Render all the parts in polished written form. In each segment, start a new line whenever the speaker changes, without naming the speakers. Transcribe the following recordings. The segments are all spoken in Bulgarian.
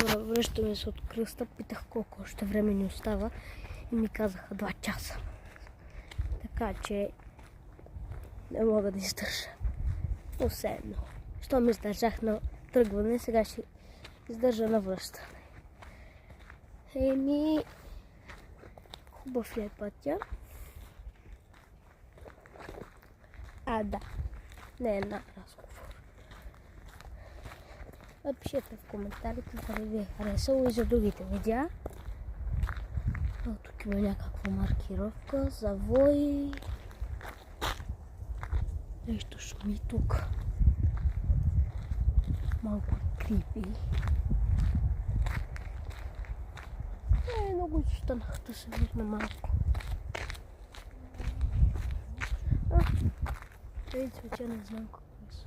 хора, връщаме се от кръста, питах колко още време ни остава и ми казаха 2 часа. Така че не мога да издържа. Но все едно. Щом издържах на тръгване, сега ще издържа на връщане. Хубав ли е пътя? Да. Не е на разговор. Напишете в коментарите дали ви е харесало и за другите видеа. Тук има някаква маркировка, завой. Нещо шуми тук. Малко крипи. Много изостанах да се върна малко. Тези цветя не знам какво са.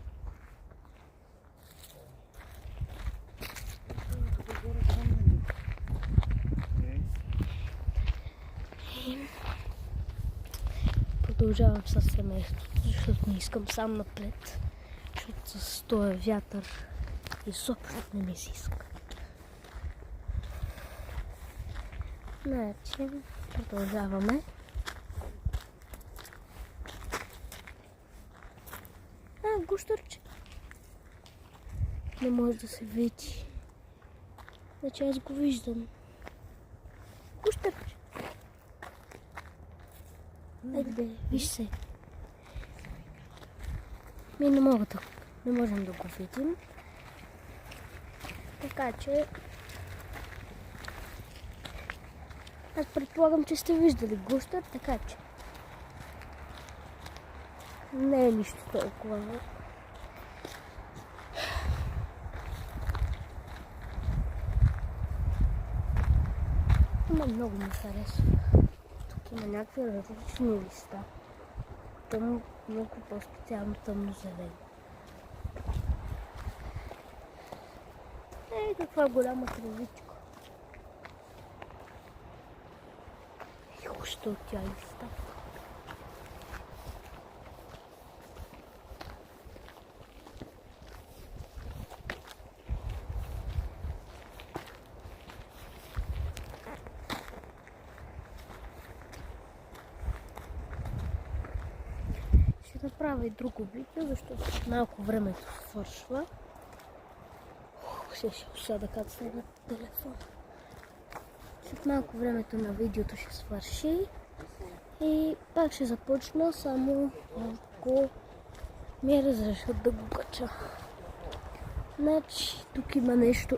Продължавам със семейството, защото не искам сам напред. Защото с този вятър изобщо не ми се иска. Значи, продължаваме. Гущърче. Не може да се види. Значи аз го виждам. Гущърче. Айде, виж се. Ние не можем да го видим. Така че аз предполагам, че сте виждали гущър, така че не е нищо толкова. Много ми харесва. Тук има някакви различни листа. Там много по-специално тъмно-зелено. Каква голяма травичка. Още от тя листа. Ще направя и друго видео, защото малко времето свършва. Ще усяда как се на телефон. След малко времето на видеото ще свърши и пак ще започна, само ако ми разрешат да го кача. Значи тук има нещо